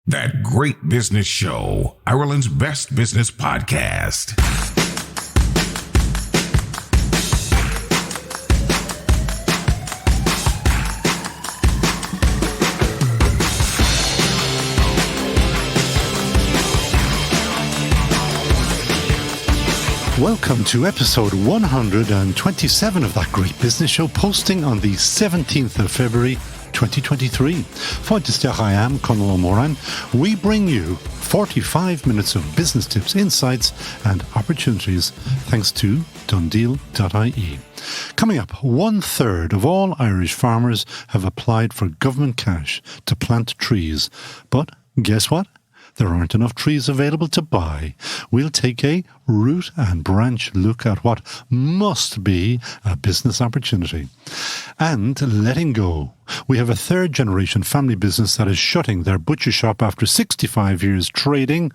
That Great Business Show, Ireland's best business podcast. Welcome to episode 127 of That Great Business Show, posting on the 17th of February 2023. Fáilte I am Conal O'Moran. We bring you 45 minutes of business tips, insights and opportunities thanks to DoneDeal.ie. Coming up, 1/3 of all Irish farmers have applied for government cash to plant trees. But guess what? There aren't enough trees available to buy. We'll take a root and branch look at what must be a business opportunity. And letting go. We have a third-generation family business that is shutting their butcher shop after 65 years trading,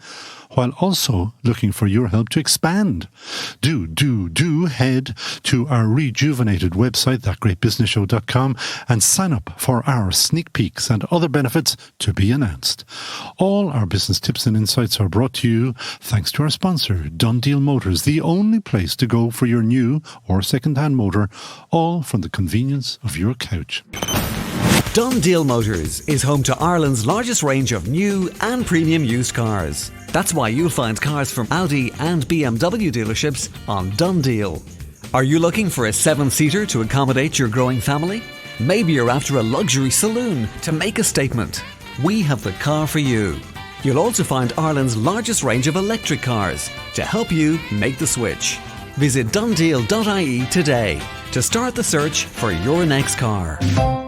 while also looking for your help to expand. Do head to our rejuvenated website, thatgreatbusinessshow.com, and sign up for our sneak peeks and other benefits to be announced. All our business tips and insights are brought to you thanks to our sponsor, DoneDeal Motors, the only place to go for your new or second-hand motor, all from the convenience of your couch. DoneDeal Motors is home to Ireland's largest range of new and premium used cars. That's why you'll find cars from Audi and BMW dealerships on DoneDeal. Are you looking for a 7-seater to accommodate your growing family? Maybe you're after a luxury saloon to make a statement. We have the car for you. You'll also find Ireland's largest range of electric cars to help you make the switch. Visit DoneDeal.ie today to start the search for your next car.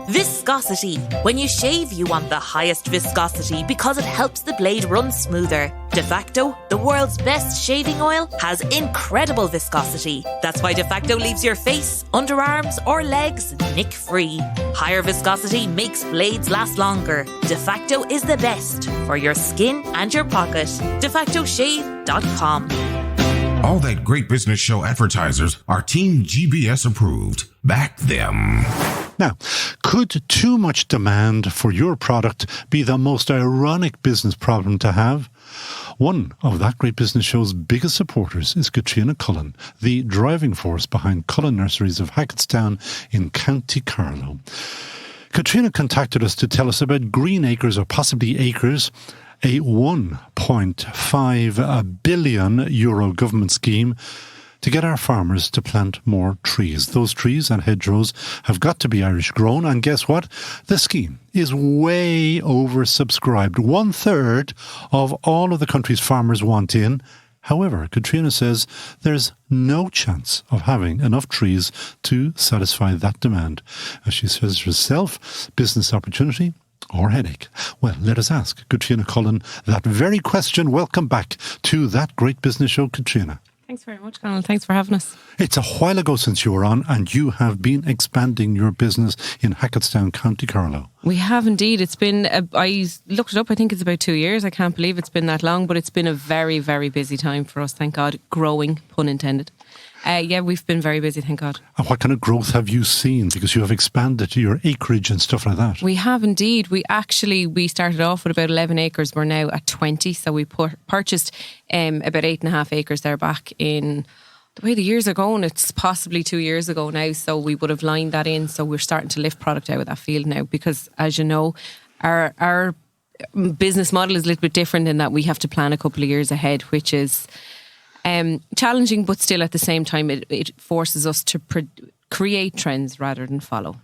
Viscosity. When you shave, you want the highest viscosity because it helps the blade run smoother. De facto, the world's best shaving oil, has incredible viscosity. That's why De facto leaves your face, underarms or legs nick-free. Higher viscosity makes blades last longer. De facto is the best for your skin and your pocket. DeFactoShave.com. All That Great Business Show advertisers are Team GBS approved. Back them. Now, could too much demand for your product be the most ironic business problem to have? One of That Great Business Show's biggest supporters is Caitriona Cullen, the driving force behind Cullen Nurseries of Hacketstown in County Carlow. Caitriona contacted us to tell us about Green Acres, or possibly Acres, a €1.5 billion government scheme to get our farmers to plant more trees. Those trees and hedgerows have got to be Irish grown, and guess what? The scheme is way oversubscribed. 1/3 of all of the country's farmers want in. However, Caitriona says there's no chance of having enough trees to satisfy that demand. As she says herself, business opportunity or headache? Well, let us ask Caitriona Cullen that very question. Welcome back to That Great Business Show, Caitriona. Thanks very much, Conal. Thanks for having us. It's a while ago since you were on, and you have been expanding your business in Hacketstown, County Carlow. We have indeed. It's been, I looked it up, I think it's about 2 years. I can't believe it's been that long, but it's been a very, very busy time for us, thank God. Growing, pun intended. Yeah, we've been very busy, thank God. And what kind of growth have you seen? Because you have expanded your acreage and stuff like that. We have indeed. We started off with about 11 acres. We're now at 20. So we purchased about 8.5 acres there back in, the way the years are going, it's possibly 2 years ago now. So we would have lined that in. So we're starting to lift product out of that field now because, as you know, our business model is a little bit different in that we have to plan a couple of years ahead, which is challenging, but still at the same time it forces us to create trends rather than follow.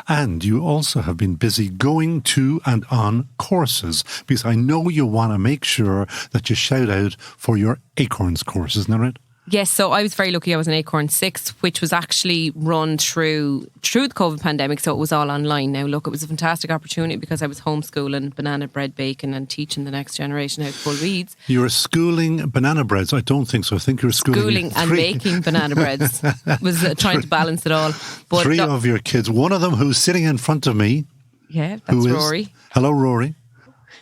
And you also have been busy going to and on courses, because I know you want to make sure that you shout out for your Acorns course, isn't that right? Yes, so I was very lucky. I was in Acorn 6, which was actually run through the COVID pandemic, so it was all online. Now, look, it was a fantastic opportunity because I was homeschooling banana bread baking and teaching the next generation how to pull weeds. You were schooling banana breads? I don't think so. I think you were schooling and making banana breads. Was trying to balance it all. But three of your kids, one of them who's sitting in front of me. Yeah, that's Rory. Hello, Rory.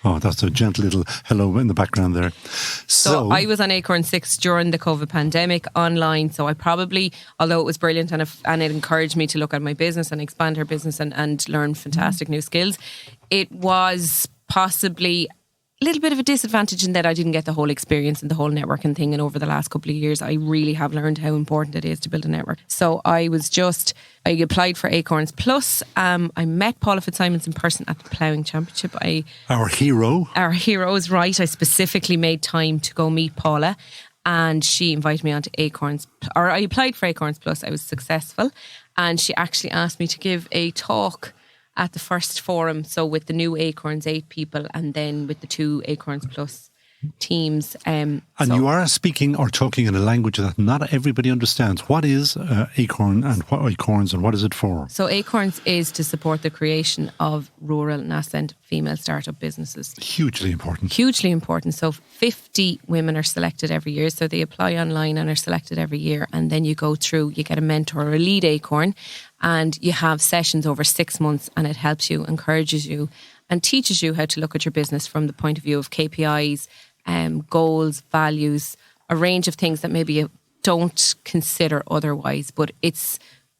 Oh, that's a gentle little hello in the background there. So I was on Acorn 6 during the COVID pandemic online. So I probably, although it was brilliant and it encouraged me to look at my business and expand her business and learn fantastic new skills, it was possibly a little bit of a disadvantage in that I didn't get the whole experience and the whole networking thing. And over the last couple of years, I really have learned how important it is to build a network. So I applied for Acorns Plus. I met Paula Fitzsimons in person at the Ploughing Championship. Our hero is right. I specifically made time to go meet Paula, and she invited me onto Acorns, or I applied for Acorns Plus. I was successful, and she actually asked me to give a talk at the first forum, so with the new Acorns 8 people, and then with the 2 Acorns Plus teams. And you are speaking or talking in a language that not everybody understands. What is Acorn and what Acorns, and what is it for? So Acorns is to support the creation of rural nascent female startup businesses. Hugely important. Hugely important. So 50 women are selected every year. So they apply online and are selected every year. And then you go through, you get a mentor or a lead Acorn, and you have sessions over 6 months, and it helps you, encourages you, and teaches you how to look at your business from the point of view of KPIs, goals, values, a range of things that maybe you don't consider otherwise. But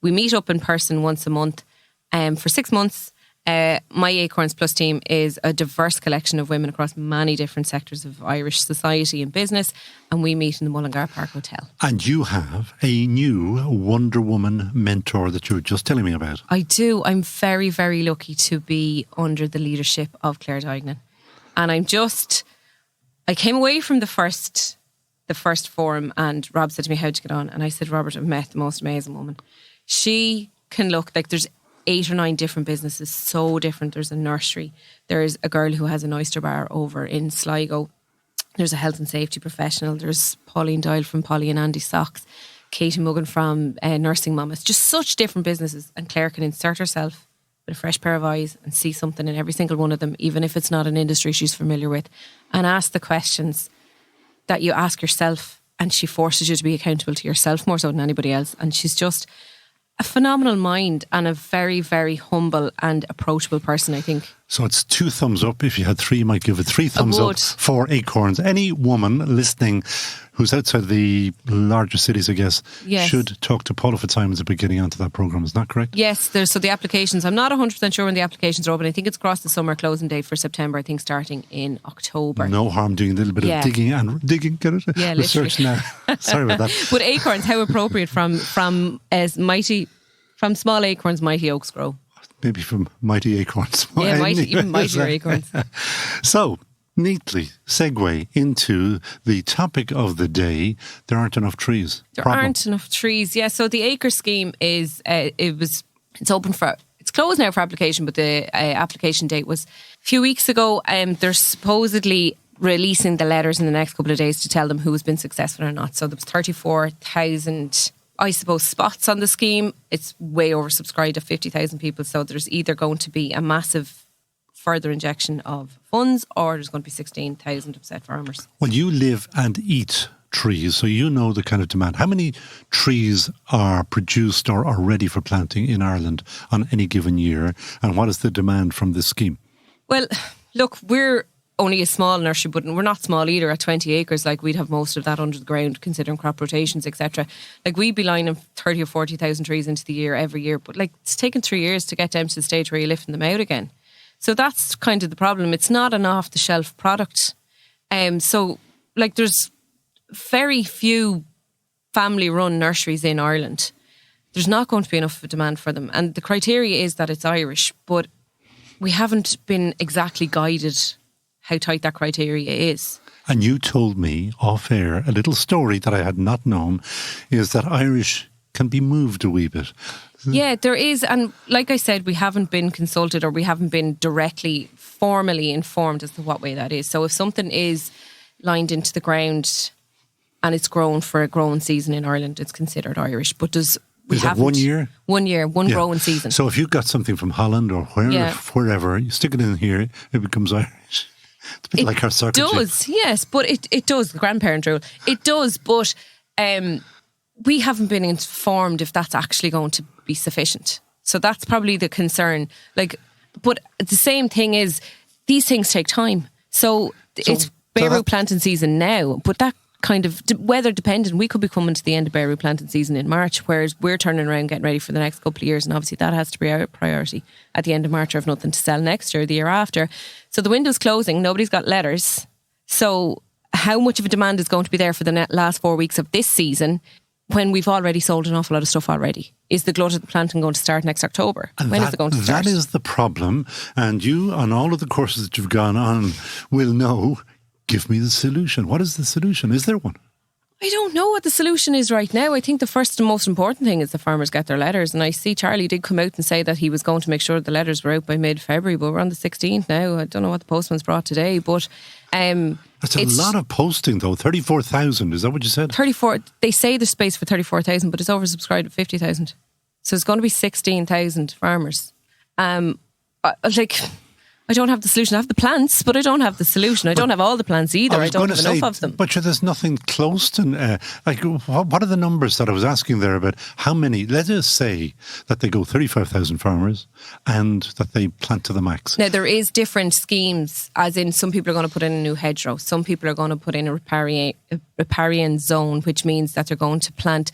we meet up in person once a month for 6 months. My Acorns Plus team is a diverse collection of women across many different sectors of Irish society and business, and we meet in the Mullingar Park Hotel. And you have a new Wonder Woman mentor that you were just telling me about. I do. I'm very, very lucky to be under the leadership of Claire Duignan. And I came away from the first forum, and Rob said to me, how'd you get on? And I said, Robert, I've met the most amazing woman. She can look like there's 8 or 9 different businesses, so different. There's a nursery. There's a girl who has an oyster bar over in Sligo. There's a health and safety professional. There's Pauline Doyle from Polly and Andy Socks. Katie Muggan from Nursing Mamas. Just such different businesses. And Claire can insert herself with a fresh pair of eyes and see something in every single one of them, even if it's not an industry she's familiar with, and ask the questions that you ask yourself. And she forces you to be accountable to yourself more so than anybody else. And she's just a phenomenal mind and a very, very humble and approachable person, I think. So it's 2 thumbs up. If you had 3, you might give it 3 thumbs up for Acorns. Any woman listening who's outside the larger cities, I guess, should talk to Paula Fitzsimons about getting onto that programme. Is that correct? Yes. So the applications, I'm not 100% sure when the applications are open. I think it's across the summer closing date for September, I think starting in October. No harm doing a little bit of digging, get it? Yeah, research now. Sorry about that. But Acorns, how appropriate from small acorns, mighty oaks grow. Maybe from mighty acorns. Yeah, even mightier acorns. So, neatly segue into the topic of the day. There aren't enough trees. Aren't enough trees. Yeah. So the acre scheme is it's closed now for application, but the application date was a few weeks ago. They're supposedly releasing the letters in the next couple of days to tell them who's been successful or not. So there was 34,000. I suppose, spots on the scheme. It's way oversubscribed at 50,000 people. So there's either going to be a massive further injection of funds, or there's going to be 16,000 upset farmers. Well, you live and eat trees, so you know the kind of demand. How many trees are produced or are ready for planting in Ireland on any given year? And what is the demand from this scheme? Well, look, we're only a small nursery, but we're not small either. At 20 acres, like, we'd have most of that under the ground, considering crop rotations, etc. Like, we'd be lining 30 or 40,000 trees into the year every year, but like, it's taken 3 years to get down to the stage where you're lifting them out again. So that's kind of the problem. It's not an off-the-shelf product. So like, there's very few family-run nurseries in Ireland. There's not going to be enough of a demand for them, and the criteria is that it's Irish, but we haven't been exactly guided how tight that criteria is. And you told me off air a little story that I had not known, is that Irish can be moved a wee bit. Yeah, there is. And like I said, we haven't been consulted, or we haven't been directly, formally informed as to what way that is. So if something is lined into the ground and it's grown for a growing season in Ireland, it's considered Irish. But is that 1 year? 1 year, one growing season. So if you've got something from Holland or wherever, you stick it in here, it becomes Irish. It's a bit like our circuit. It does, yes, but it does, the grandparent rule. It does, but we haven't been informed if that's actually going to be sufficient. So that's probably the concern. Like, but the same thing is, these things take time. So it's bare root planting season now, but that kind of weather dependent. We could be coming to the end of berry planting season in March, whereas we're turning around getting ready for the next couple of years, and obviously that has to be our priority at the end of March, or have nothing to sell next year, the year after. So the window's closing, nobody's got letters. So how much of a demand is going to be there for the last 4 weeks of this season when we've already sold an awful lot of stuff already? Is the glut of the planting going to start next October? And when is it going to start? That is the problem. And you, on all of the courses that you've gone on, will know. Give me the solution. What is the solution? Is there one? I don't know what the solution is right now. I think the first and most important thing is the farmers get their letters. And I see Charlie did come out and say that he was going to make sure the letters were out by mid-February, but we're on the 16th now. I don't know what the postman's brought today, but... That's a lot of posting though, 34,000, is that what you said? 34, they say there's space for 34,000, but it's oversubscribed at 50,000. So it's going to be 16,000 farmers. I don't have the solution. I have the plants, but I don't have the solution. I don't have all the plants either. I don't have enough of them. But there's nothing close to... what are the numbers that I was asking there about? How many? Let us say that they go 35,000 farmers and that they plant to the max. Now, there is different schemes, as in some people are going to put in a new hedgerow. Some people are going to put in a riparian zone, which means that they're going to plant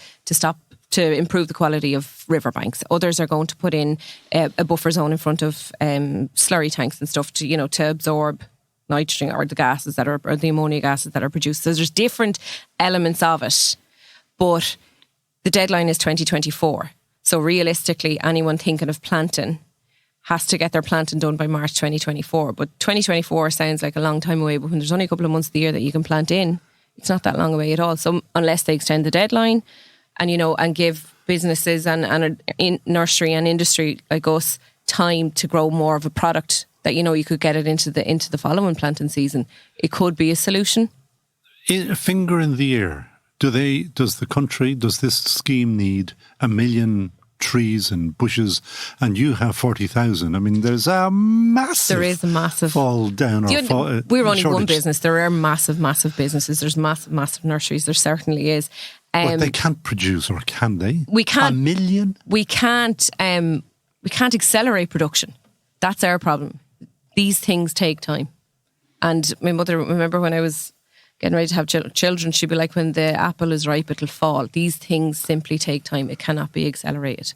to improve the quality of riverbanks. Others are going to put in a buffer zone in front of slurry tanks and stuff to absorb nitrogen or the ammonia gases that are produced. So there's different elements of it, but the deadline is 2024. So realistically, anyone thinking of planting has to get their planting done by March 2024. But 2024 sounds like a long time away, but when there's only a couple of months of the year that you can plant in, it's not that long away at all. So unless they extend the deadline, and give businesses and nursery and industry like us time to grow more of a product that you could get it into the following planting season, it could be a solution. A finger in the air. Does this scheme need 1 million trees and bushes, and you have 40,000? I mean, there's a massive fall down. We're only shortage. one business. There are massive businesses. There's massive nurseries. There certainly is. But they can't produce, or can they? We can't. 1 million? We can't accelerate production. That's our problem. These things take time. And my mother, remember when I was getting ready to have children, she'd be like, when the apple is ripe, it'll fall. These things simply take time. It cannot be accelerated.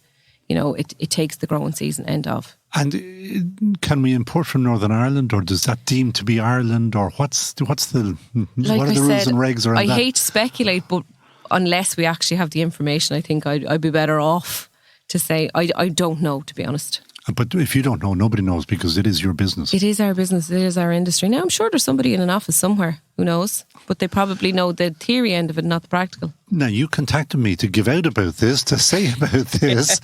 It takes the growing season end of. And can we import from Northern Ireland, or does that deem to be Ireland, or what are the rules and regs around that? I hate to speculate, but unless we actually have the information, I think I'd be better off to say I don't know, to be honest. But if you don't know, nobody knows, because it is your business. It is our business. It is our industry. Now, I'm sure there's somebody in an office somewhere who knows, but they probably know the theory end of it, not the practical. Now, you contacted me to give out about this, to say about this,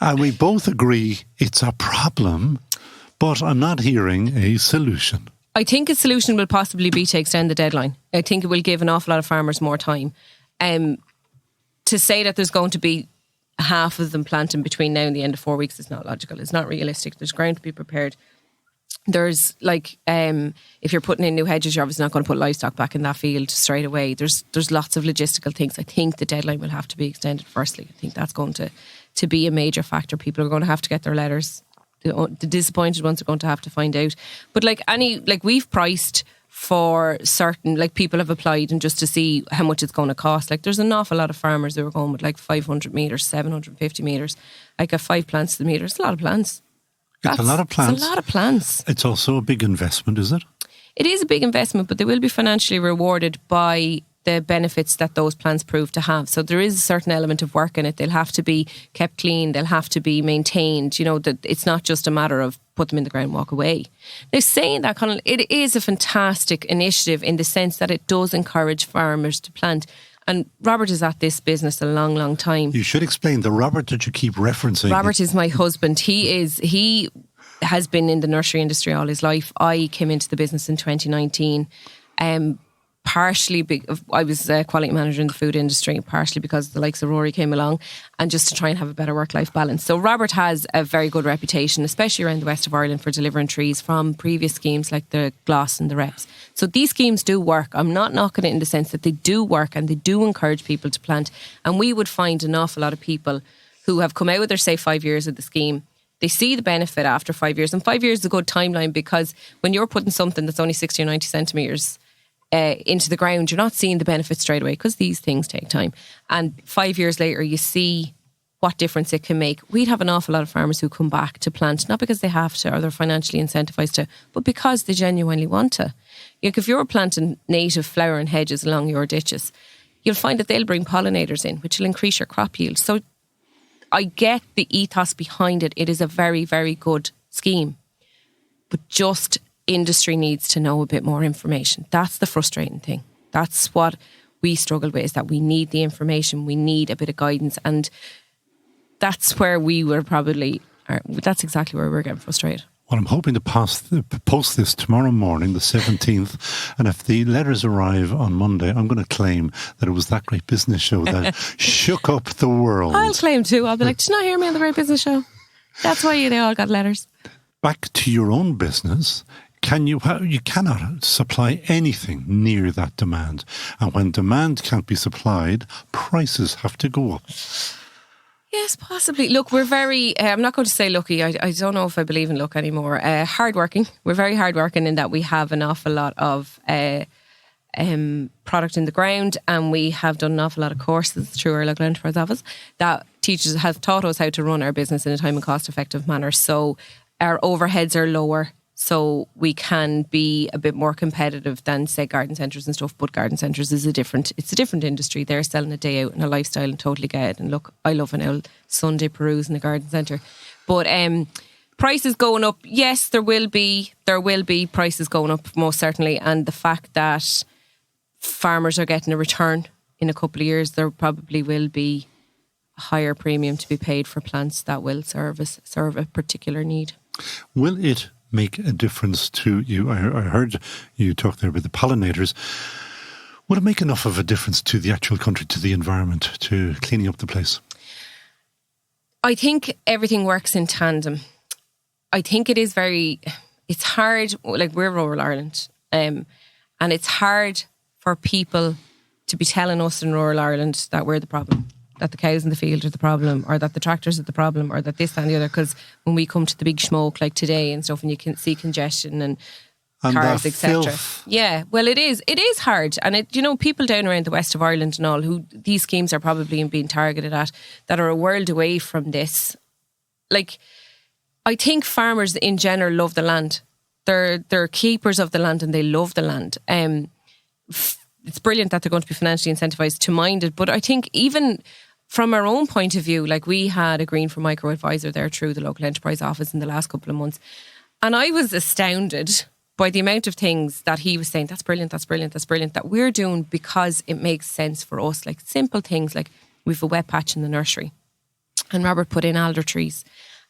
and we both agree it's a problem, but I'm not hearing a solution. I think a solution will possibly be to extend the deadline. I think it will give an awful lot of farmers more time. To say that there's going to be half of them planting between now and the end of 4 weeks is not logical. It's not realistic. There's ground to be prepared. There's if you're putting in new hedges, you're obviously not going to put livestock back in that field straight away. There's lots of logistical things. I think the deadline will have to be extended firstly. I think that's going to be a major factor. People are going to have to get their letters. The disappointed ones are going to have to find out. But we've priced for certain, people have applied, and just to see how much it's going to cost. There's an awful lot of farmers who are going with 500 metres, 750 metres. At 5 plants to the metre, it's a lot of plants. It's a lot of plants. It's a lot of plants. It's also a big investment, is it? It is a big investment, but they will be financially rewarded by the benefits that those plants prove to have. So there is a certain element of work in it. They'll have to be kept clean. They'll have to be maintained. That it's not just a matter of put them in the ground, walk away. Now, saying that, Colin, it is a fantastic initiative in the sense that it does encourage farmers to plant. And Robert is at this business a long, long time. You should explain the Robert that you keep referencing. Robert is my husband. He has been in the nursery industry all his life. I came into the business in 2019. Partially, I was a quality manager in the food industry, partially because the likes of Rory came along, and just to try and have a better work-life balance. So Robert has a very good reputation, especially around the west of Ireland, for delivering trees from previous schemes like the Gloss and the Reps. So these schemes do work. I'm not knocking it in the sense that they do work and they do encourage people to plant. And we would find an awful lot of people who have come out with their, say, 5 years of the scheme. They see the benefit after 5 years. And 5 years is a good timeline, because when you're putting something that's only 60 or 90 centimetres into the ground, you're not seeing the benefits straight away because these things take time. And 5 years later, you see what difference it can make. We'd have an awful lot of farmers who come back to plant, not because they have to or they're financially incentivized to, but because they genuinely want to. If you're planting native flowering hedges along your ditches, you'll find that they'll bring pollinators in, which will increase your crop yield. So I get the ethos behind it. It is a very, very good scheme. But just industry needs to know a bit more information. That's the frustrating thing. That's what we struggle with, is that we need the information. We need a bit of guidance. And that's where we were that's exactly where we're getting frustrated. Well, I'm hoping to post this tomorrow morning, the 17th. And if the letters arrive on Monday, I'm going to claim that it was that Great Business Show that shook up the world. I'll claim too. I'll be like, did you not hear me on the Great Business Show? That's why they all got letters. Back to your own business. You cannot supply anything near that demand. And when demand can't be supplied, prices have to go up. Yes, possibly. Look, we're very, I'm not going to say lucky. I don't know if I believe in luck anymore. Hardworking. We're very hardworking in that we have an awful lot of product in the ground, and we have done an awful lot of courses through our local enterprise office that have taught us how to run our business in a time and cost effective manner. So our overheads are lower, so we can be a bit more competitive than, say, garden centres and stuff. But garden centres is a different industry. They're selling a day out and a lifestyle and totally get it. And look, I love an old Sunday peruse in a garden centre. But prices going up, yes, there will be prices going up, most certainly. And the fact that farmers are getting a return in a couple of years, there probably will be a higher premium to be paid for plants that will serve a particular need. Will it make a difference to you? I heard you talk there about the pollinators. Would it make enough of a difference to the actual country, to the environment, to cleaning up the place? I think everything works in tandem. I think it's hard, like we're rural Ireland, and it's hard for people to be telling us in rural Ireland that we're the problem, that the cows in the field are the problem, or that the tractors are the problem, or that this and the other. Because when we come to the big smoke like today and stuff, and you can see congestion and cars, etc. Yeah, well, it is hard, and people down around the west of Ireland and all who these schemes are probably being targeted at, that are a world away from this. Like, I think farmers in general love the land. They're keepers of the land and they love the land. It's brilliant that they're going to be financially incentivised to mind it, but I think even from our own point of view, like we had a Green for Micro advisor there through the local enterprise office in the last couple of months, and I was astounded by the amount of things that he was saying, that's brilliant, that we're doing because it makes sense for us. Like simple things, like we've a wet patch in the nursery and Robert put in alder trees,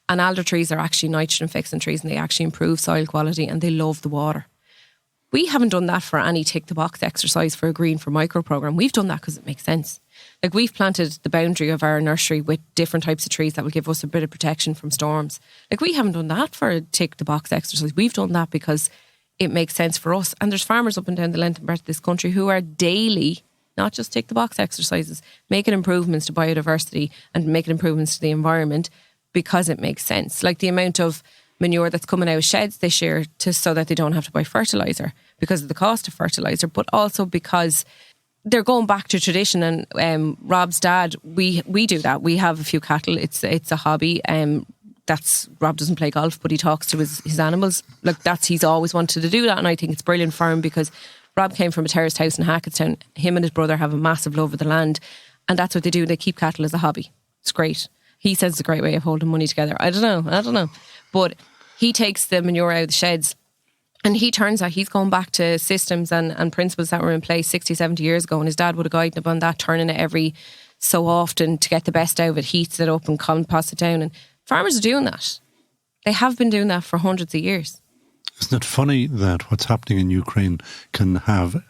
and alder trees are actually nitrogen fixing trees and they actually improve soil quality and they love the water. We haven't done that for any tick the box exercise for a Green for Micro programme. We've done that because it makes sense. Like we've planted the boundary of our nursery with different types of trees that will give us a bit of protection from storms. Like we haven't done that for a tick the box exercise. We've done that because it makes sense for us. And there's farmers up and down the length and breadth of this country who are daily, not just tick the box exercises, making improvements to biodiversity and making improvements to the environment because it makes sense. Like the amount of manure that's coming out of sheds this year so that they don't have to buy fertiliser because of the cost of fertiliser, but also because they're going back to tradition. And Rob's dad, we do that. We have a few cattle. It's a hobby. Rob doesn't play golf, but he talks to his animals. Like he's always wanted to do that, and I think it's brilliant for him because Rob came from a terraced house in Hackettstown. Him and his brother have a massive love of the land, and that's what they do. They keep cattle as a hobby. It's great. He says it's a great way of holding money together. I don't know. But he takes the manure out of the sheds and he turns out he's going back to systems and principles that were in place 60, 70 years ago. And his dad would have guided him on that, turning it every so often to get the best out of it, heats it up and composts it down. And farmers are doing that. They have been doing that for hundreds of years. Isn't it funny that what's happening in Ukraine can have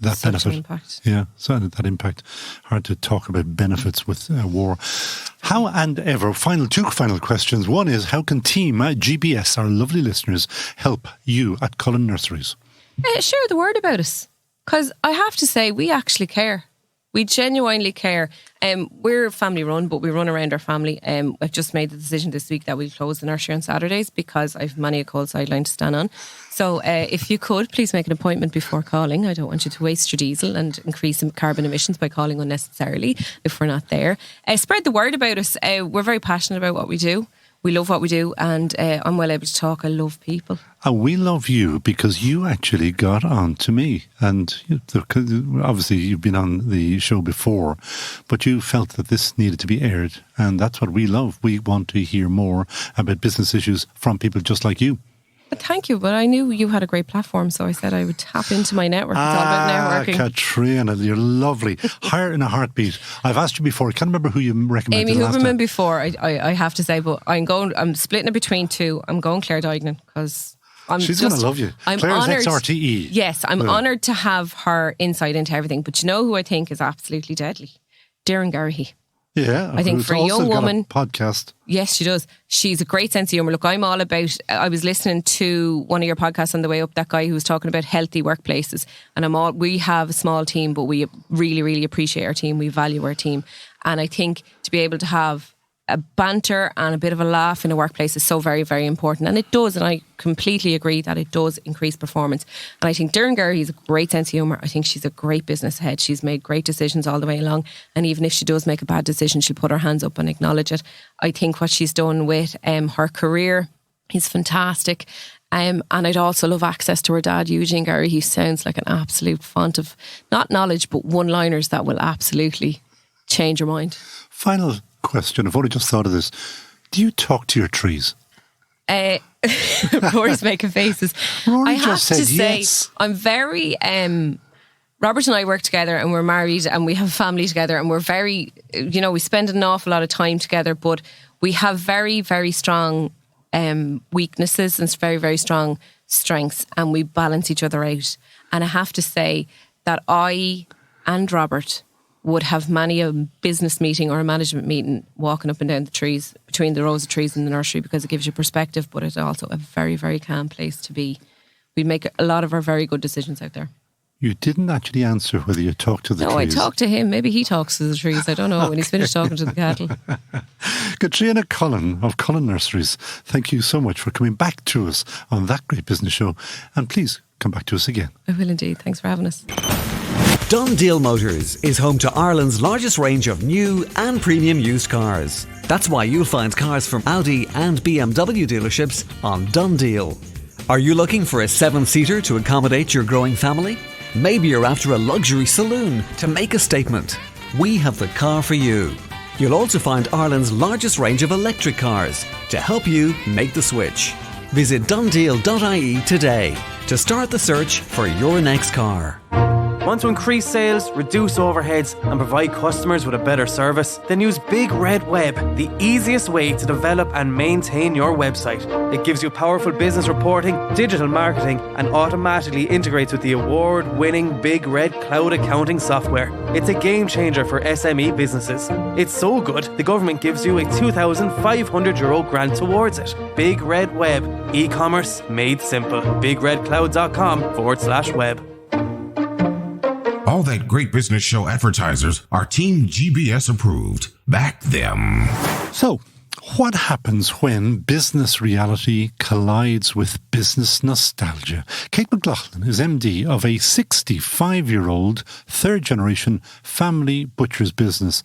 that such benefit? Impact. Yeah, certainly that impact. Hard to talk about benefits with war. How and ever, two final questions. One is, how can Team GBS, our lovely listeners, help you at Cullen Nurseries? Share the word about us. Because I have to say, we actually care. We genuinely care. We're family run, but we run around our family. I've just made the decision this week that we'll close the nursery on Saturdays because I've many a cold sideline to stand on. So if you could, please make an appointment before calling. I don't want you to waste your diesel and increase some carbon emissions by calling unnecessarily if we're not there. Spread the word about us. We're very passionate about what we do. We love what we do, and I'm well able to talk. I love people. And we love you because you actually got on to me. And obviously you've been on the show before, but you felt that this needed to be aired. And that's what we love. We want to hear more about business issues from people just like you. Thank you, but I knew you had a great platform, so I said I would tap into my network. It's all about networking. Caitriona, you're lovely. Hire in a heartbeat. I've asked you before. I can't remember who you recommended. Amy last Huberman time. before, I have to say, but I'm splitting it between two. I'm going Claire Dignan because she's going to love you. Claire's ex-RTE. Yes, I'm honoured to have her insight into everything. But you know who I think is absolutely deadly? Darren Garrahy. Yeah, I think for a young woman, podcast. Yes, she does. She's a great sense of humour. Look, I'm all about. I was listening to one of your podcasts on the way up. That guy who was talking about healthy workplaces, and we have a small team, but we really, really appreciate our team. We value our team, and I think to be able to have a banter and a bit of a laugh in a workplace is so very, very important. And it does, and I completely agree that it does increase performance. And I think Darren Garrahy has a great sense of humour. I think she's a great business head. She's made great decisions all the way along. And even if she does make a bad decision, she'll put her hands up and acknowledge it. I think what she's done with her career is fantastic. And I'd also love access to her dad, Eugene Garrahy. He sounds like an absolute font of, not knowledge, but one-liners that will absolutely change your mind. Final question. I've only just thought of this. Do you talk to your trees? Rory's making faces. Rory I have just said to say, yes. I'm very... Robert and I work together and we're married and we have a family together and we're very... we spend an awful lot of time together, but we have very, very strong weaknesses and very, very strong strengths, and we balance each other out. And I have to say that I and Robert would have many a business meeting or a management meeting walking up and down the trees, between the rows of trees in the nursery, because it gives you perspective, but it's also a very, very calm place to be. We make a lot of our very good decisions out there. You didn't actually answer whether you talked to the trees. No, I talk to him. Maybe he talks to the trees. I don't know. When he's finished talking to the cattle. Caitriona Cullen of Cullen Nurseries, thank you so much for coming back to us on That Great Business Show. And please come back to us again. I will indeed. Thanks for having us. DoneDeal Motors is home to Ireland's largest range of new and premium used cars. That's why you'll find cars from Audi and BMW dealerships on DoneDeal. Are you looking for a 7-seater to accommodate your growing family? Maybe you're after a luxury saloon to make a statement. We have the car for you. You'll also find Ireland's largest range of electric cars to help you make the switch. Visit DoneDeal.ie today to start the search for your next car. Want to increase sales, reduce overheads and provide customers with a better service? Then use Big Red Web, the easiest way to develop and maintain your website. It gives you powerful business reporting, digital marketing and automatically integrates with the award-winning Big Red cloud accounting software. It's a game changer for SME businesses. It's so good, the government gives you a €2,500 grant towards it. Big Red Web, e-commerce made simple. BigRedCloud.com/web. All that great business show advertisers are Team GBS approved. Back them. So, what happens when business reality collides with business nostalgia? Kate McLoughlin is MD of a 65-year-old third-generation family butcher's business.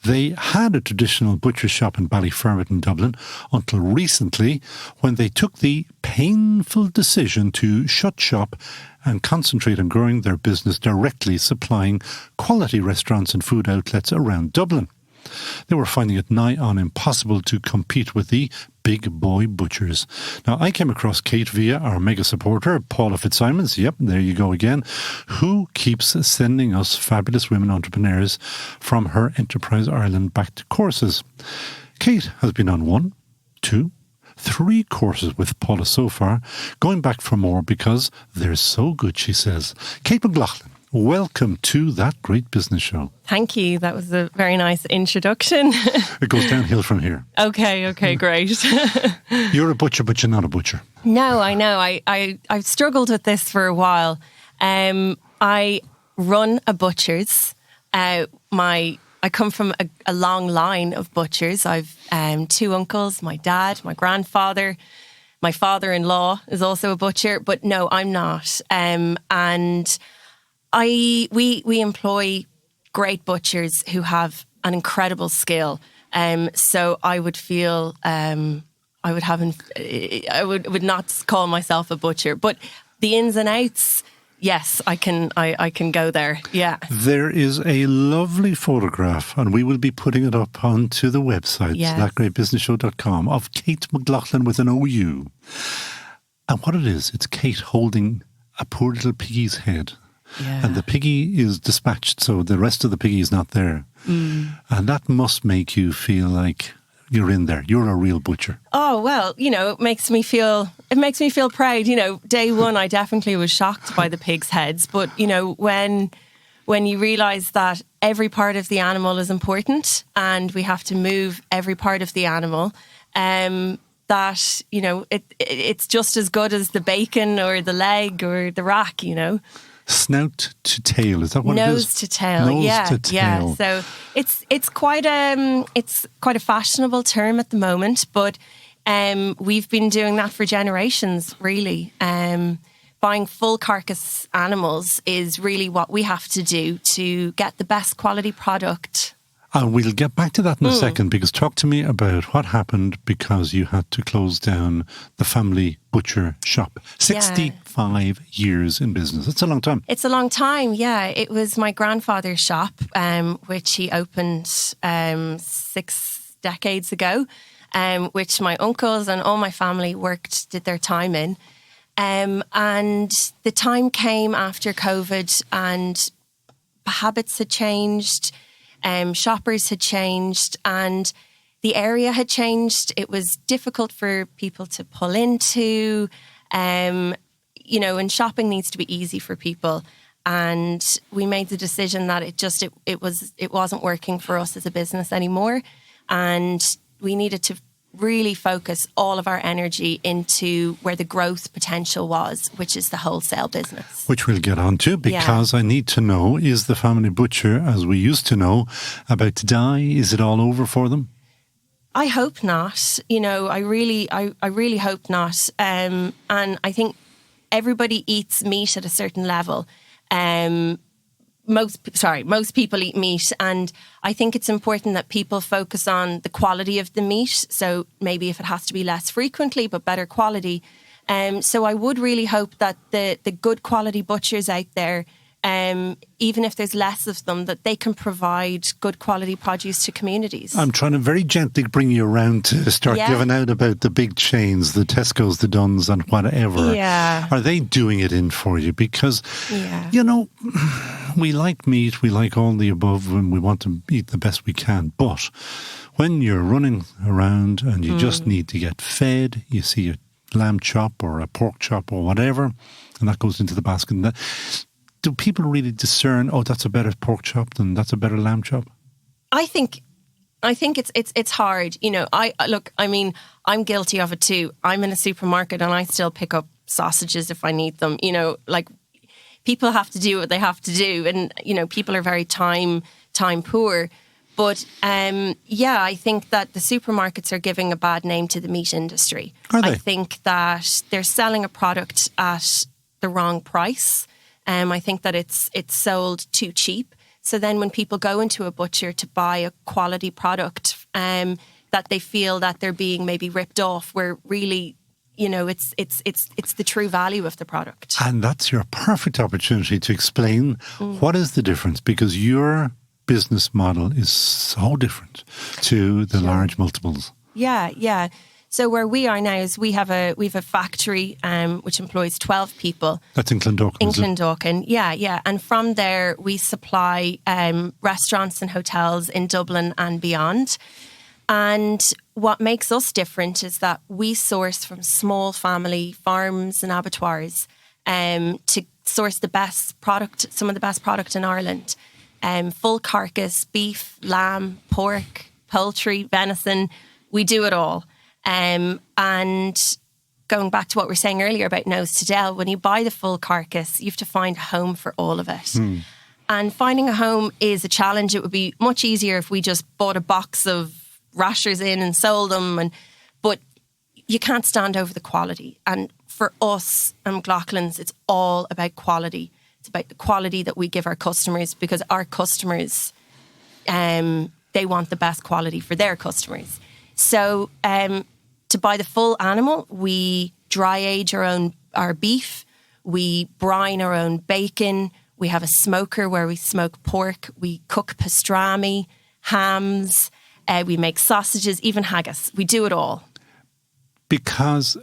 They had a traditional butcher shop in Ballyfermot in Dublin until recently, when they took the painful decision to shut shop and concentrate on growing their business directly supplying quality restaurants and food outlets around Dublin. They were finding it nigh on impossible to compete with the big boy butchers. Now, I came across Kate via our mega supporter, Paula Fitzsimons. Yep, there you go again. Who keeps sending us fabulous women entrepreneurs from her Enterprise Ireland-backed courses. Kate has been on 1, 2, 3 courses with Paula so far, going back for more because they're so good, she says. Kate McLoughlin, welcome to That Great Business Show. Thank you. That was a very nice introduction. It goes downhill from here. Okay, great. You're a butcher, but you're not a butcher. No, I know. I've struggled with this for a while. I run a butcher's. I come from a long line of butchers. I've 2 uncles, my dad, my grandfather, my father-in-law is also a butcher, but no, I'm not. And we employ great butchers who have an incredible skill. So I would feel I would not call myself a butcher, but the ins and outs. Yes, I can go there. Yeah. There is a lovely photograph, and we will be putting it up onto the website, thatgreatbusinessshow.com, of Kate McLoughlin with an OU. And what it is, it's Kate holding a poor little piggy's head. Yeah. And the piggy is dispatched, so the rest of the piggy is not there. And that must make you feel like you're in there. You're a real butcher. Oh, well, it makes me feel proud. Day one, I definitely was shocked by the pigs' heads. But, when you realise that every part of the animal is important and we have to move every part of the animal, that, it's just as good as the bacon or the leg or the rack, Snout to tail, is that what it is? Nose to tail, Nose to tail. Yeah. So it's quite a fashionable term at the moment, but we've been doing that for generations, really. Buying full carcass animals is really what we have to do to get the best quality product. And we'll get back to that in a second, because talk to me about what happened because you had to close down the family butcher shop. 65 years in business. That's a long time. It's a long time, yeah. It was my grandfather's shop, which he opened 6 decades ago, which my uncles and all my family did their time in. And the time came after COVID and habits had changed. Shoppers had changed and the area had changed. It was difficult for people to pull into, and shopping needs to be easy for people. And we made the decision that it wasn't working for us as a business anymore. And we needed to really focus all of our energy into where the growth potential was, which is the wholesale business. Which we'll get on to, because I need to know, is the family butcher, as we used to know, about to die? Is it all over for them? I hope not. I really hope not. And I think everybody eats meat at a certain level. Most people eat meat, and I think it's important that people focus on the quality of the meat. So maybe if it has to be less frequently, but better quality. So I would really hope that the good quality butchers out there, even if there's less of them, that they can provide good quality produce to communities. I'm trying to very gently bring you around to start giving out about the big chains, the Tesco's, the Duns and whatever. Yeah. Are they doing it in for you? Because, we like meat, we like all the above, and we want to eat the best we can. But when you're running around and you just need to get fed, you see a lamb chop or a pork chop or whatever, and that goes into the basket. Do people really discern, that's a better pork chop than that's a better lamb chop? I think it's hard. I'm guilty of it too. I'm in a supermarket and I still pick up sausages if I need them. People have to do what they have to do, and people are very time poor. But I think that the supermarkets are giving a bad name to the meat industry. Are they? I think that they're selling a product at the wrong price. I think that it's sold too cheap. So then when people go into a butcher to buy a quality product, that they feel that they're being maybe ripped off, where really, it's the true value of the product. And that's your perfect opportunity to explain what is the difference, because your business model is so different to the large multiples. Yeah. So where we are now is we have a factory which employs 12 people. That's in Clondalkin. In Clondalkin, yeah. And from there we supply restaurants and hotels in Dublin and beyond. And what makes us different is that we source from small family farms and abattoirs to source the best product, some of the best product in Ireland. Full carcass, beef, lamb, pork, poultry, venison, we do it all. And going back to what we were saying earlier about nose to tail, when you buy the full carcass, you have to find a home for all of it. And finding a home is a challenge. It would be much easier if we just bought a box of rashers in and sold them. But you can't stand over the quality. And for us and McLoughlin's, it's all about quality. It's about the quality that we give our customers, because our customers, they want the best quality for their customers. So to buy the full animal, we dry age our beef, we brine our own bacon, we have a smoker where we smoke pork, we cook pastrami, hams, we make sausages, even haggis. We do it all. Because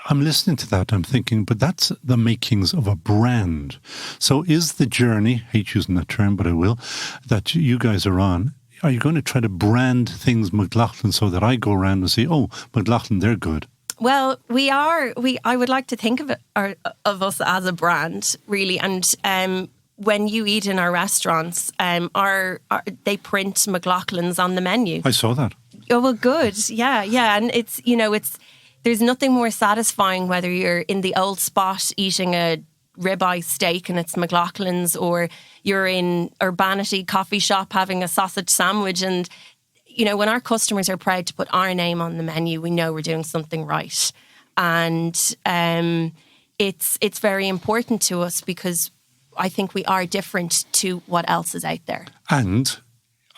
I'm listening to that, I'm thinking, but that's the makings of a brand. So is the journey, I hate using that term, but I will, that you guys are on, are you going to try to brand things McLoughlin so that I go around and say, oh, McLoughlin, they're good? Well, we are. I would like to think of us as a brand, really. And when you eat in our restaurants, they print McLoughlin's on the menu. I saw that. Oh, well, good. Yeah. And it's, there's nothing more satisfying whether you're in the old spot eating a ribeye steak and it's McLoughlin's, or you're in Urbanity coffee shop having a sausage sandwich. And, when our customers are proud to put our name on the menu, we know we're doing something right. And it's very important to us, because I think we are different to what else is out there. And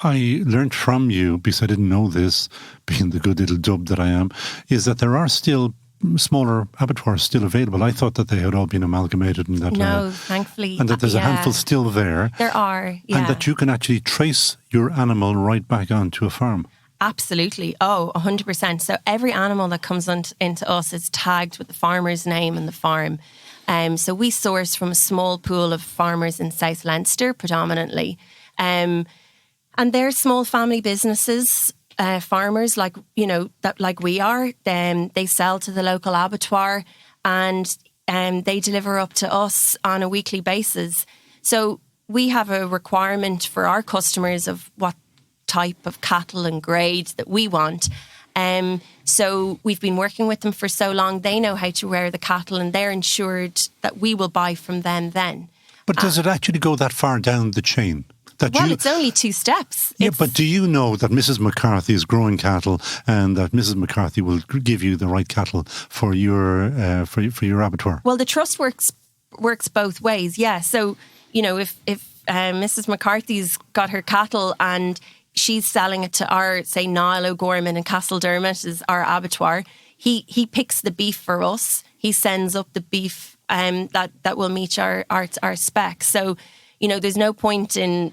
I learned from you, because I didn't know this, being the good little dub that I am, is that there are still smaller abattoirs still available. I thought that they had all been amalgamated. And that, no, thankfully. And that there's a handful still there. There are, yeah. And that you can actually trace your animal right back onto a farm. Absolutely. Oh, 100%. So every animal that comes into us is tagged with the farmer's name and the farm. So we source from a small pool of farmers in South Leinster predominantly. And they're small family businesses, farmers like we are. They sell to the local abattoir, and they deliver up to us on a weekly basis. So we have a requirement for our customers of what type of cattle and grade that we want. So we've been working with them for so long, they know how to rear the cattle, and they're ensured that we will buy from them then. But does it actually go that far down the chain? It's only 2 steps. Yeah, but do you know that Mrs. McCarthy is growing cattle, and that Mrs. McCarthy will give you the right cattle for your abattoir? Well, the trust works both ways. Yeah. So if Mrs. McCarthy's got her cattle and she's selling it to our, say, Niall O'Gorman and Castledermot is our abattoir, he picks the beef for us. He sends up the beef that will meet our specs. So there's no point in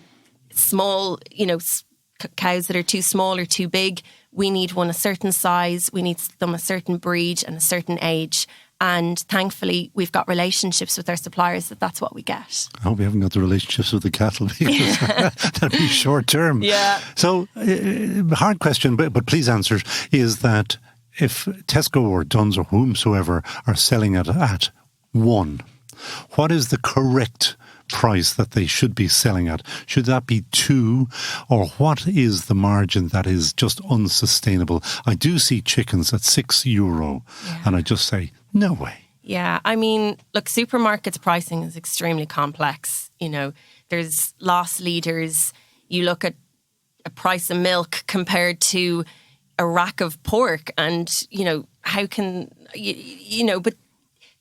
small, cows that are too small or too big. We need one a certain size. We need them a certain breed and a certain age. And thankfully, we've got relationships with our suppliers that's what we get. I hope we haven't got the relationships with the cattle, because that'd be short term. Yeah. So, hard question, but please answer, is that if Tesco or Dunnes or whomsoever are selling it at 1, what is the correct price that they should be selling at? Should that be 2, or what is the margin that is just unsustainable? I do see chickens at €6, and I just say, no way. Yeah, I mean, look, supermarkets pricing is extremely complex. There's loss leaders. You look at a price of milk compared to a rack of pork, and how can but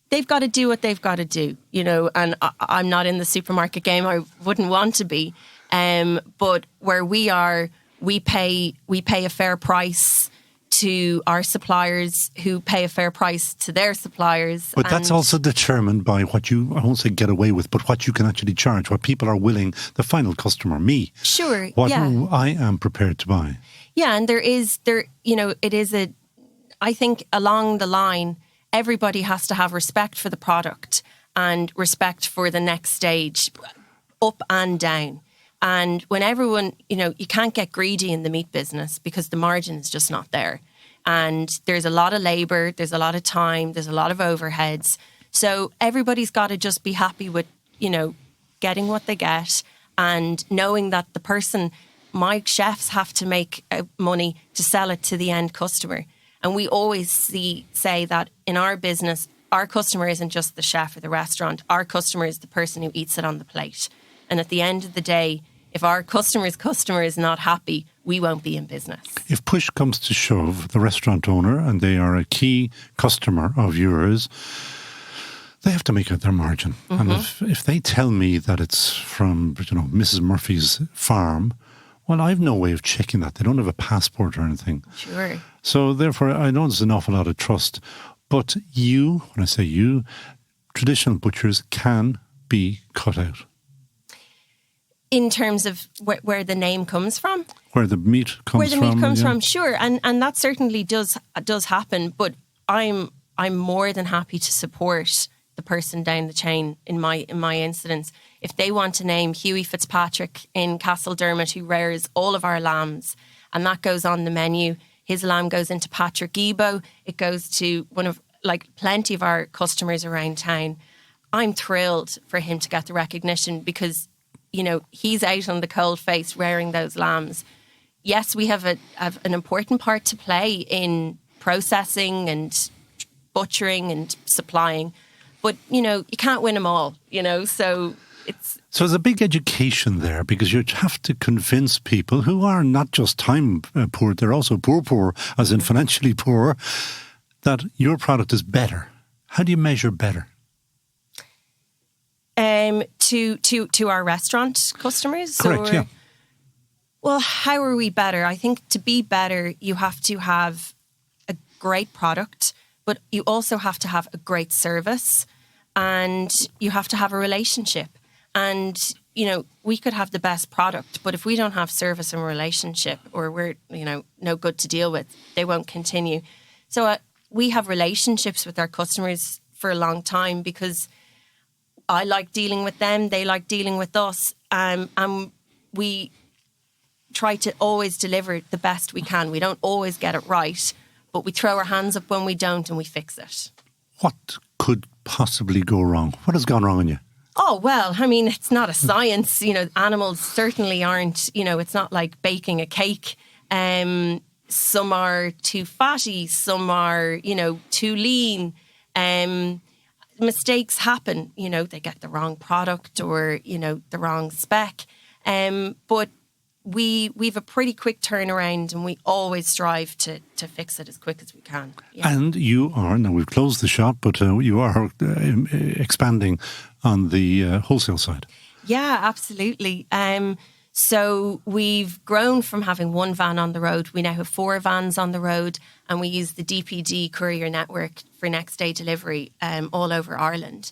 they've got to do what they've got to do, and I'm not in the supermarket game. I wouldn't want to be. But where we are, we pay a fair price to our suppliers, who pay a fair price to their suppliers. But that's also determined by what you, I won't say get away with, but what you can actually charge, what people are willing, the final customer, me. Sure, what I am prepared to buy. Yeah, and I think along the line, everybody has to have respect for the product and respect for the next stage, up and down. And when everyone, you can't get greedy in the meat business, because the margin is just not there. And there's a lot of labour, there's a lot of time, there's a lot of overheads. So everybody's got to just be happy with, getting what they get, and knowing that my chefs have to make money to sell it to the end customer. And we always say that in our business, our customer isn't just the chef or the restaurant. Our customer is the person who eats it on the plate. And at the end of the day, if our customer is not happy, we won't be in business. If push comes to shove, the restaurant owner, and they are a key customer of yours, they have to make out their margin. And if they tell me that it's from, Mrs. Murphy's farm, well, I have no way of checking that. They don't have a passport or anything. Sure. So therefore, I know there's an awful lot of trust. But you, when I say you, traditional butchers can be cut out. In terms of where the name comes from? Where the meat comes from. Sure. And that certainly does happen. But I'm more than happy to support the person down the chain in my incidents. If they want to name Hughie Fitzpatrick in Castledermot, who rears all of our lambs, and that goes on the menu, his lamb goes into Patrick Ebo, it goes to one of plenty of our customers around town. I'm thrilled for him to get the recognition because he's out on the cold face rearing those lambs. Yes, we have an important part to play in processing and butchering and supplying, but you can't win them all. So So there's a big education there because you have to convince people who are not just time poor, they're also poor, as in financially poor, that your product is better. How do you measure better? To our restaurant customers? Correct, yeah. Well, how are we better? I think to be better, you have to have a great product, but you also have to have a great service and you have to have a relationship. And, we could have the best product, but if we don't have service and relationship or we're, no good to deal with, they won't continue. So we have relationships with our customers for a long time because I like dealing with them, they like dealing with us, and we try to always deliver the best we can. We don't always get it right, but we throw our hands up when we don't and we fix it. What could possibly go wrong? What has gone wrong on you? Oh, well, it's not a science. Animals certainly aren't, it's not like baking a cake. Some are too fatty, some are, too lean. Mistakes happen, they get the wrong product or, the wrong spec. But we've a pretty quick turnaround and we always strive to fix it as quick as we can. Yeah. And you are, now we've closed the shop, but you are expanding on the wholesale side. Yeah, absolutely. So we've grown from having one van on the road. We now have 4 vans on the road and we use the DPD courier network for next day delivery all over Ireland.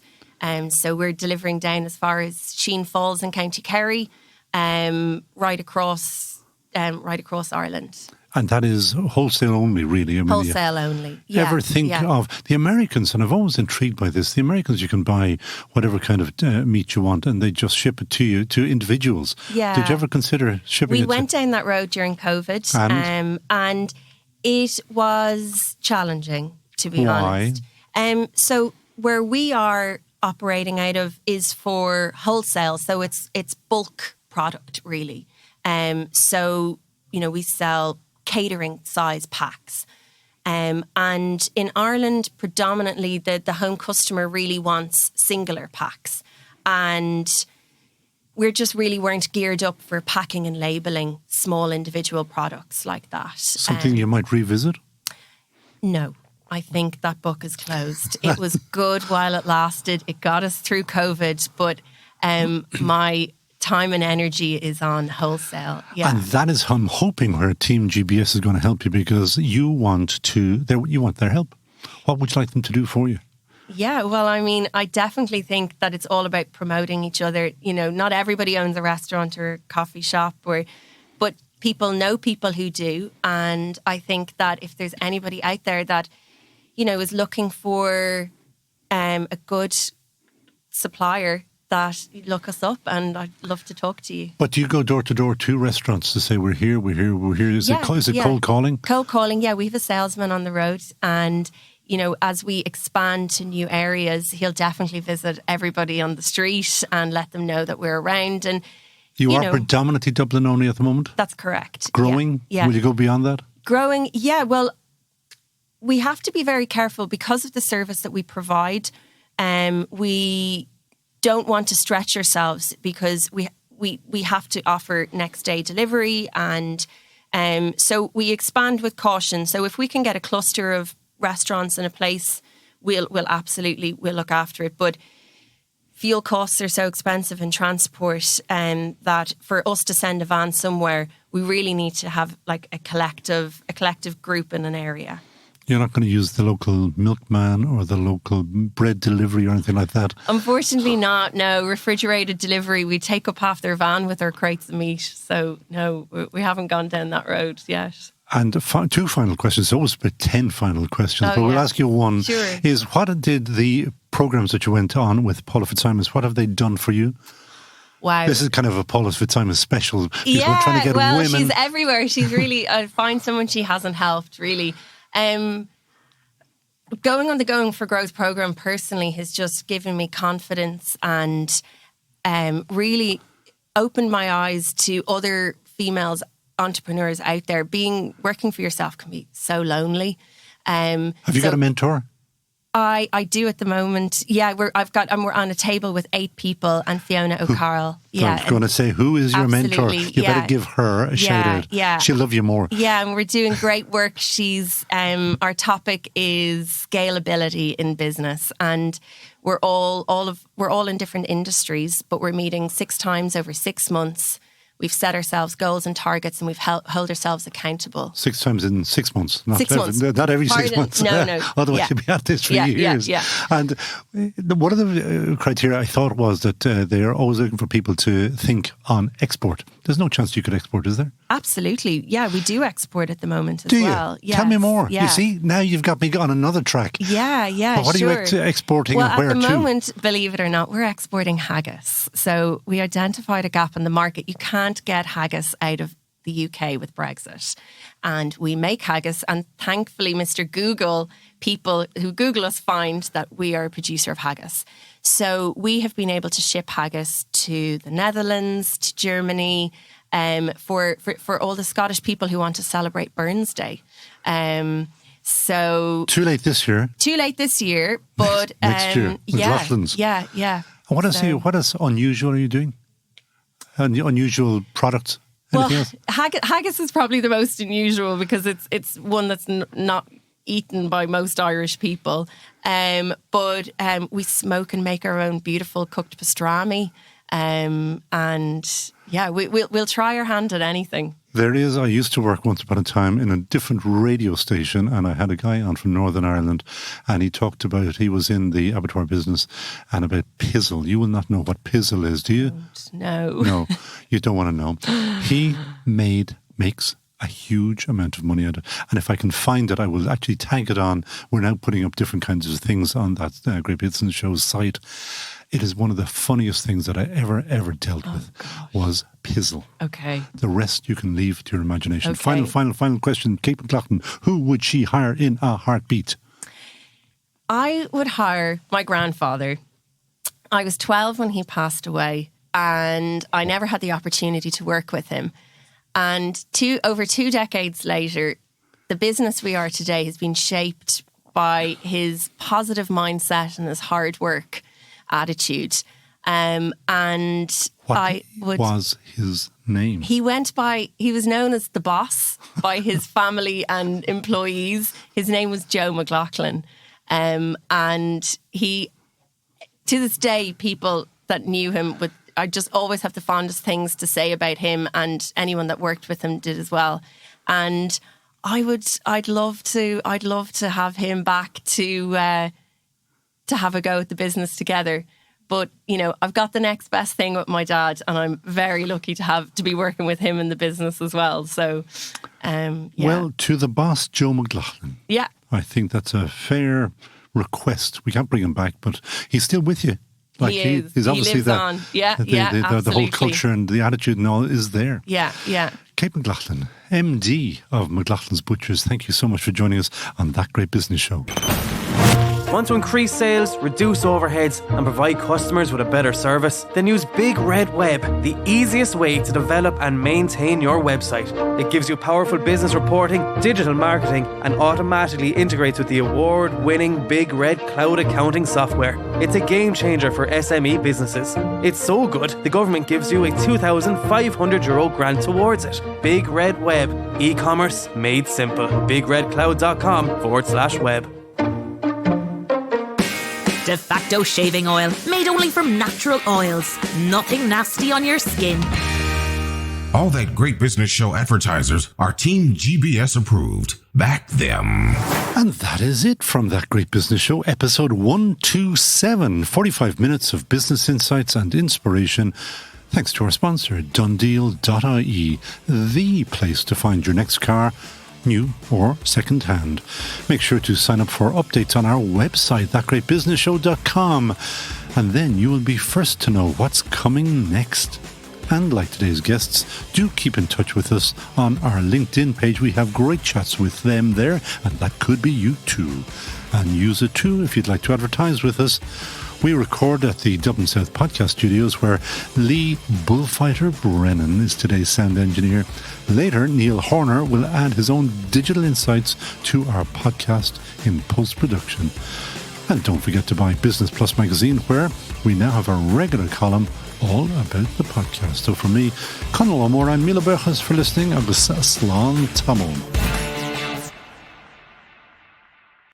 So we're delivering down as far as Sheen Falls in County Kerry, right across Ireland. And that is wholesale only, really. Wholesale only. Yeah, ever think of the Americans, and I've always intrigued by this, the Americans, you can buy whatever kind of meat you want and they just ship it to you, to individuals. Yeah. Did you ever consider shipping it? We went down that road during COVID and it was challenging, to be honest. So where we are operating out of is for wholesale, so it's bulk product, really. So, we sell catering size packs. And in Ireland, predominantly, the home customer really wants singular packs. And we just really weren't geared up for packing and labelling small individual products like that. Something you might revisit? No. I think that book is closed. It was good while it lasted. It got us through COVID, but my time and energy is on wholesale. Yeah. And that is, I'm hoping, where Team GBS is going to help you because you want their help. What would you like them to do for you? Yeah, well, I definitely think that it's all about promoting each other. Not everybody owns a restaurant or a coffee shop, but people know people who do. And I think that if there's anybody out there that, is looking for a good supplier, that look us up and I'd love to talk to you. But do you go door to door to restaurants to say, we're here? Is it cold calling? Cold calling, yeah. We have a salesman on the road and, as we expand to new areas, he'll definitely visit everybody on the street and let them know that we're around. And you are predominantly Dublin only at the moment? That's correct. Growing? Yeah. Will you go beyond that? Growing, yeah. Well, we have to be very careful because of the service that we provide. We don't want to stretch ourselves because we have to offer next day delivery, and so we expand with caution. So if we can get a cluster of restaurants in a place, we'll look after it. But fuel costs are so expensive in transport, that for us to send a van somewhere, we really need to have like a collective group in an area. You're not going to use the local milkman or the local bread delivery or anything like that? Unfortunately not, no. Refrigerated delivery, we take up half their van with our crates of meat. So no, we haven't gone down that road yet. And two final questions. There's always about 10 final questions, but we'll ask you one. Sure. Is what did the programmes that you went on with Paula Fitzsimons, what have they done for you? Wow. This is kind of a Paula Fitzsimons special. Because we're trying to get women. She's everywhere. She's really, I find someone she hasn't helped, really. Going on the Going for Growth programme personally has just given me confidence and really opened my eyes to other females entrepreneurs out there. Working for yourself can be so lonely. Have you got a mentor? I do at the moment. Yeah, we're on a table with 8 people and Fiona O'Carroll. Yeah, I was going to say, who is your mentor? You better give her a shout out. Yeah. She'll love you more. Yeah, and we're doing great work. She's our topic is scalability in business, and we're all in different industries, but we're meeting 6 times over 6 months. We've set ourselves goals and targets, and we've hold ourselves accountable. 6 times in 6 months. Not 6 months. Not every 6 months. No. Otherwise, you'd be at this for years. Yeah. And one of the criteria I thought was that they're always looking for people to think on export. There's no chance you could export, is there? Absolutely. Yeah, we do export at the moment as do well. You? Tell me more. Yeah. You see, now you've got me on another track. Yeah, but what sure. are you exporting well, and where to? At the moment, believe it or not, we're exporting haggis. So we identified a gap in the market. You can't get haggis out of the UK with Brexit. And we make haggis, and thankfully, Mr. Google, people who Google us find that we are a producer of haggis. So we have been able to ship haggis to the Netherlands, to Germany, for all the Scottish people who want to celebrate Burns Day. So too late this year. But next year, McLoughlin's. Yeah. I want to see what is unusual are you doing? Unusual products. Anything else? Haggis is probably the most unusual because it's one that's not eaten by most Irish people. But we smoke and make our own beautiful cooked pastrami. And yeah, we'll try our hand at anything. There is. I used to work once upon a time in a different radio station, and I had a guy on from Northern Ireland, and he talked about, he was in the abattoir business, and about pizzle. You will not know what pizzle is, do you? No. No, you don't want to know. He makes a huge amount of money out of it. And if I can find it, I will actually tag it on. We're now putting up different kinds of things on that Great Business Show's site. It is one of the funniest things that I ever dealt with was pizzle. Okay. The rest you can leave to your imagination. Okay. Final question. Kate McLoughlin, who would she hire in a heartbeat? I would hire my grandfather. I was 12 when he passed away, and I never had the opportunity to work with him. And over 2 decades later, the business we are today has been shaped by his positive mindset and his hard work attitude. And What was his name? He was known as the boss by his family and employees. His name was Joe McLoughlin. And he, to this day, people that knew him I just always have the fondest things to say about him, and anyone that worked with him did as well. And I'd love to have him back to have a go at the business together. But, I've got the next best thing with my dad, and I'm very lucky to be working with him in the business as well. So, yeah. Well, to the boss, Joe McLoughlin. Yeah. I think that's a fair request. We can't bring him back, but he's still with you. Like he is. He's obviously he lives on. Yeah, absolutely. The whole culture and the attitude and all is there. Yeah. Kate McLoughlin, MD of McLoughlin's Butchers, thank you so much for joining us on That Great Business Show. Want to increase sales, reduce overheads, and provide customers with a better service? Then use Big Red Web, the easiest way to develop and maintain your website. It gives you powerful business reporting, digital marketing, and automatically integrates with the award-winning Big Red cloud accounting software. It's a game changer for SME businesses. It's so good, the government gives you a €2,500 grant towards it. Big Red Web, e-commerce made simple. BigRedCloud.com/web. De facto shaving oil, made only from natural oils. Nothing nasty on your skin. All That Great Business Show advertisers are Team GBS approved. Back them. And that is it from That Great Business Show, episode 127. 45 minutes of business insights and inspiration. Thanks to our sponsor, DoneDeal.ie, the place to find your next car, new or second hand. Make sure to sign up for updates on our website, thatgreatbusinessshow.com, and then you will be first to know what's coming next. And like today's guests, do keep in touch with us on our LinkedIn page. We have great chats with them there, and that could be you too. And use it too if you'd like to advertise with us. We record at the Dublin South Podcast Studios, where Lee Bullfighter Brennan is today's sound engineer. Later, Neil Horner will add his own digital insights to our podcast in post-production. And don't forget to buy Business Plus magazine, where we now have a regular column all about the podcast. So for me, Conal O'Moore and Mila Burgess for listening. Agus Slán Tamil.